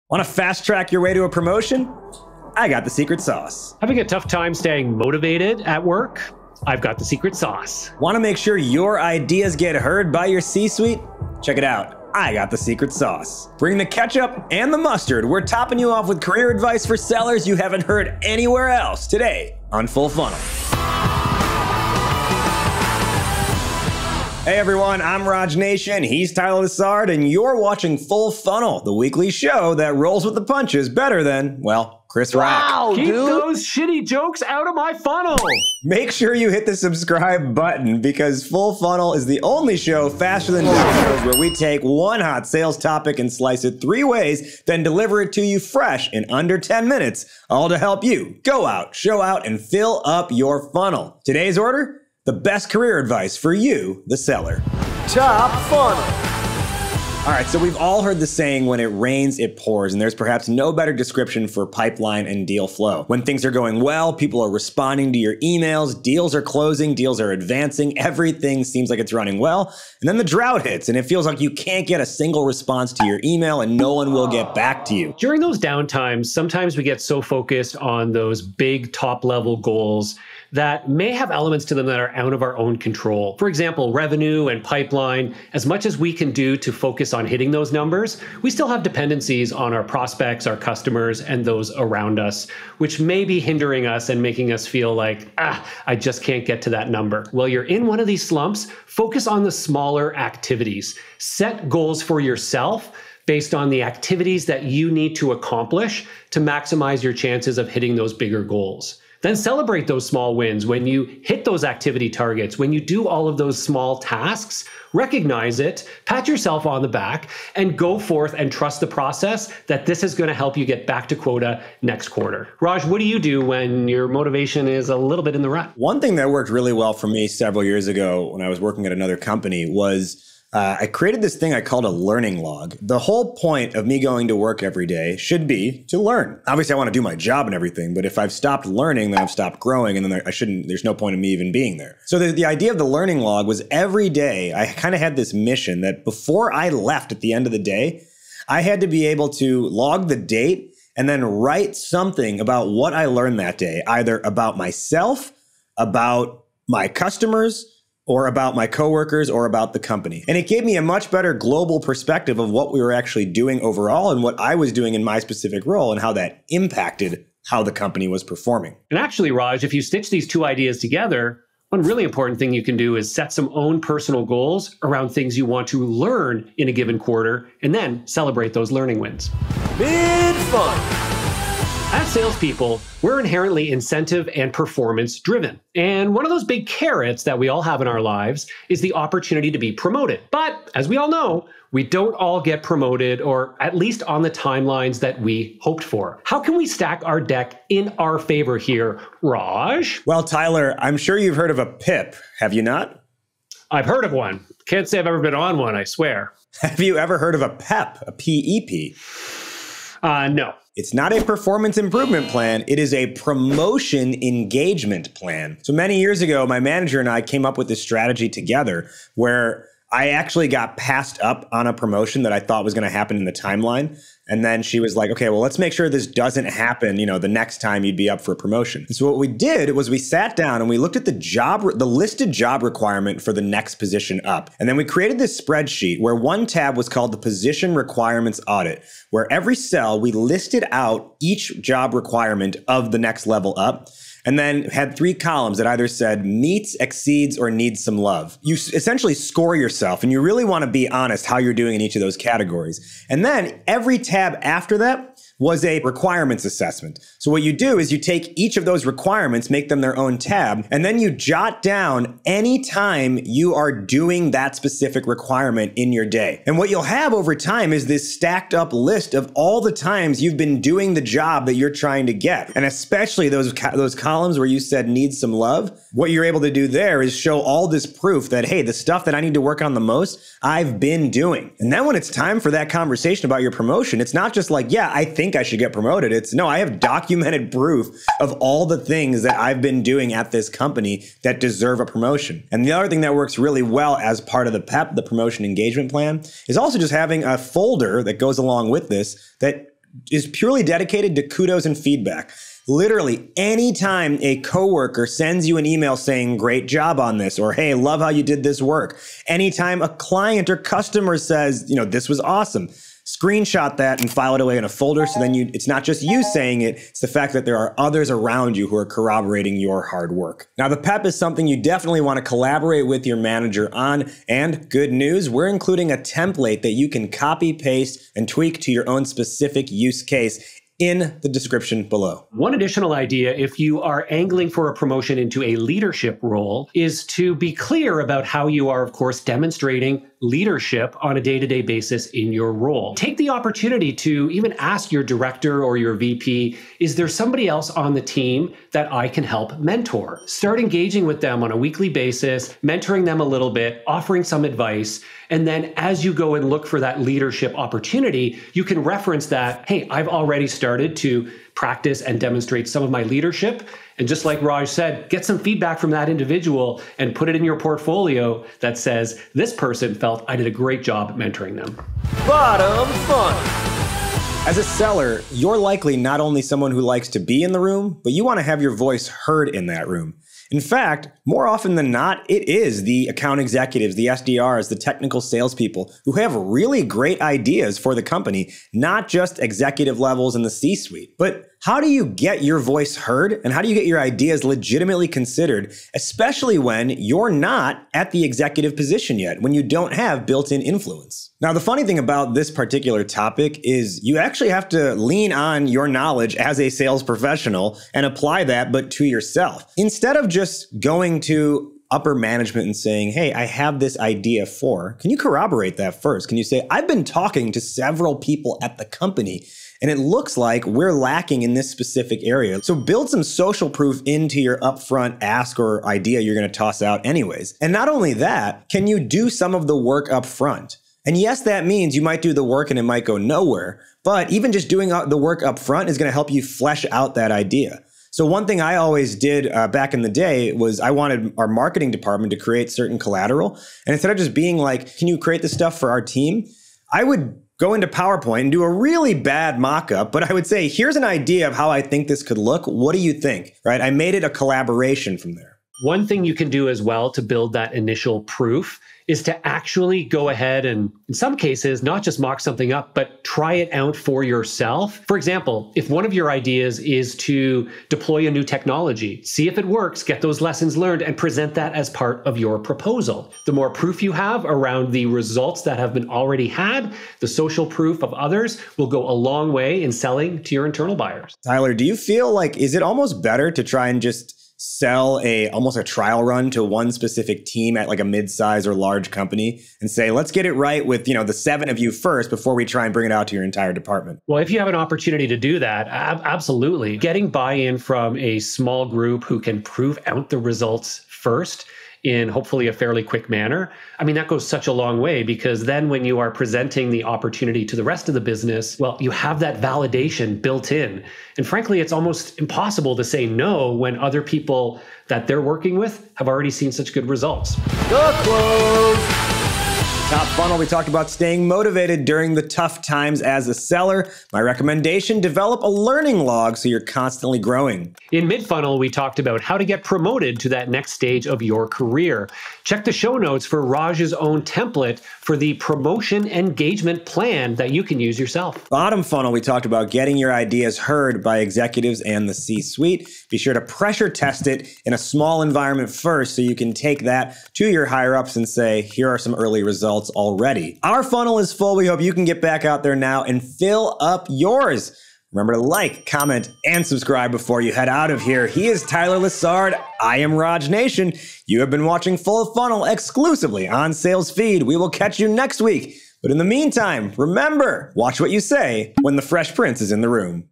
Want to fast track your way to a promotion? I got the secret sauce. Having a tough time staying motivated at work? I've got the secret sauce. Want to make sure your ideas get heard by your C-suite? Check it out. I got the secret sauce. Bring the ketchup and the mustard. We're topping you off with career advice for sellers you haven't heard anywhere else today on Full Funnel. Hey everyone, I'm Raj Nation, he's Tyler Lessard, and you're watching Full Funnel, the weekly show that rolls with the punches better than, well, Chris Rock. Wow, Keep dude. those shitty jokes out of my funnel. Make sure you hit the subscribe button because Full Funnel is the only show faster than Domino's where we take one hot sales topic and slice it 3 ways, then deliver it to you fresh in under 10 minutes, all to help you go out, show out, and fill up your funnel. Today's order? The best career advice for you, the seller. Top funnel. All right, so we've all heard the saying, when it rains, it pours, and there's perhaps no better description for pipeline and deal flow. When things are going well, people are responding to your emails, deals are closing, deals are advancing, everything seems like it's running well, and then the drought hits, and it feels like you can't get a single response to your email and no one will get back to you. During those downtimes, sometimes we get so focused on those big top-level goals that may have elements to them that are out of our own control. For example, revenue and pipeline. As much as we can do to focus on hitting those numbers, we still have dependencies on our prospects, our customers, and those around us, which may be hindering us and making us feel like, I just can't get to that number. Well, you're in one of these slumps, focus on the smaller activities. Set goals for yourself based on the activities that you need to accomplish to maximize your chances of hitting those bigger goals. Then celebrate those small wins when you hit those activity targets, when you do all of those small tasks, recognize it, pat yourself on the back, and go forth and trust the process that this is going to help you get back to quota next quarter. Raj, what do you do when your motivation is a little bit in the rut? One thing that worked really well for me several years ago when I was working at another company was I created this thing I called a learning log. The whole point of me going to work every day should be to learn. Obviously, I want to do my job and everything, but if I've stopped learning, then I've stopped growing, and then there's no point in me even being there. So the idea of the learning log was every day, I kind of had this mission that before I left at the end of the day, I had to be able to log the date and then write something about what I learned that day, either about myself, about my customers, or about my coworkers, or about the company. And it gave me a much better global perspective of what we were actually doing overall and what I was doing in my specific role and how that impacted how the company was performing. And actually, Raj, if you stitch these two ideas together, one really important thing you can do is set some own personal goals around things you want to learn in a given quarter, and then celebrate those learning wins. Mid-fun. As salespeople, we're inherently incentive and performance driven. And one of those big carrots that we all have in our lives is the opportunity to be promoted. But as we all know, we don't all get promoted, or at least on the timelines that we hoped for. How can we stack our deck in our favor here, Raj? Well, Tyler, I'm sure you've heard of a PIP, have you not? I've heard of one. Can't say I've ever been on one, I swear. Have you ever heard of a PEP, a P-E-P? No. It's not a performance improvement plan. It is a promotion engagement plan. So many years ago, my manager and I came up with this strategy together where I actually got passed up on a promotion that I thought was going to happen in the timeline. And then she was like, okay, well, let's make sure this doesn't happen, the next time you'd be up for a promotion. And so what we did was we sat down and we looked at the listed job requirement for the next position up. And then we created this spreadsheet where one tab was called the position requirements audit, where every cell we listed out each job requirement of the next level up, and then had 3 columns that either said meets, exceeds, or needs some love. You essentially score yourself, and you really want to be honest how you're doing in each of those categories. And then every tab after that was a requirements assessment. So what you do is you take each of those requirements, make them their own tab, and then you jot down any time you are doing that specific requirement in your day. And what you'll have over time is this stacked up list of all the times you've been doing the job that you're trying to get. And especially those columns where you said needs some love, what you're able to do there is show all this proof that, hey, the stuff that I need to work on the most, I've been doing. And then when it's time for that conversation about your promotion, it's not just like, yeah, I think I should get promoted. It's no, I have documented proof of all the things that I've been doing at this company that deserve a promotion. And the other thing that works really well as part of the PEP, the promotion engagement plan, is also just having a folder that goes along with this that is purely dedicated to kudos and feedback. Literally, anytime a coworker sends you an email saying, great job on this, or hey, love how you did this work. Anytime a client or customer says, this was awesome, screenshot that and file it away in a folder. So then it's not just you saying it, it's the fact that there are others around you who are corroborating your hard work. Now, the PEP is something you definitely want to collaborate with your manager on. And good news, we're including a template that you can copy, paste, and tweak to your own specific use case in the description below. One additional idea, if you are angling for a promotion into a leadership role, is to be clear about how you are, of course, demonstrating leadership on a day-to-day basis in your role. Take the opportunity to even ask your director or your VP, is there somebody else on the team that I can help mentor? Start engaging with them on a weekly basis, mentoring them a little bit, offering some advice. And then as you go and look for that leadership opportunity, you can reference that, hey, I've already started to practice and demonstrate some of my leadership. And just like Raj said, get some feedback from that individual and put it in your portfolio that says, this person felt I did a great job mentoring them. Bottom fun. As a seller, you're likely not only someone who likes to be in the room, but you want to have your voice heard in that room. In fact, more often than not, it is the account executives, the SDRs, the technical salespeople who have really great ideas for the company, not just executive levels in the C-suite. But how do you get your voice heard and how do you get your ideas legitimately considered, especially when you're not at the executive position yet, when you don't have built-in influence? Now, the funny thing about this particular topic is you actually have to lean on your knowledge as a sales professional and apply that, but to yourself. Instead of just going to upper management and saying, hey, I have this idea can you corroborate that first? Can you say, I've been talking to several people at the company and it looks like we're lacking in this specific area. So build some social proof into your upfront ask or idea you're going to toss out anyways. And not only that, can you do some of the work up front? And yes, that means you might do the work and it might go nowhere, but even just doing the work up front is going to help you flesh out that idea. So one thing I always did back in the day was I wanted our marketing department to create certain collateral. And instead of just being like, can you create this stuff for our team? I would go into PowerPoint and do a really bad mock-up, but I would say, here's an idea of how I think this could look. What do you think? Right? I made it a collaboration from there. One thing you can do as well to build that initial proof is to actually go ahead and, in some cases, not just mock something up, but try it out for yourself. For example, if one of your ideas is to deploy a new technology, see if it works, get those lessons learned, and present that as part of your proposal. The more proof you have around the results that have been already had, the social proof of others will go a long way in selling to your internal buyers. Tyler, do you feel like, is it almost better to try and just sell almost a trial run to one specific team at like a mid-size or large company and say, let's get it right with, the 7 of you first before we try and bring it out to your entire department? Well, if you have an opportunity to do that, absolutely. Getting buy-in from a small group who can prove out the results first in hopefully a fairly quick manner, that goes such a long way, because then when you are presenting the opportunity to the rest of the business, well, you have that validation built in. And frankly, it's almost impossible to say no when other people that they're working with have already seen such good results. The close. Top funnel, we talked about staying motivated during the tough times as a seller. My recommendation, develop a learning log so you're constantly growing. In mid-funnel, we talked about how to get promoted to that next stage of your career. Check the show notes for Raj's own template for the promotion engagement plan that you can use yourself. Bottom funnel, we talked about getting your ideas heard by executives and the C-suite. Be sure to pressure test it in a small environment first so you can take that to your higher-ups and say, here are some early results already. Our funnel is full. We hope you can get back out there now and fill up yours. Remember to like, comment, and subscribe before you head out of here. He is Tyler Lessard. I am Raj Nation. You have been watching Full Funnel exclusively on Sales Feed. We will catch you next week. But in the meantime, remember, watch what you say when the Fresh Prince is in the room.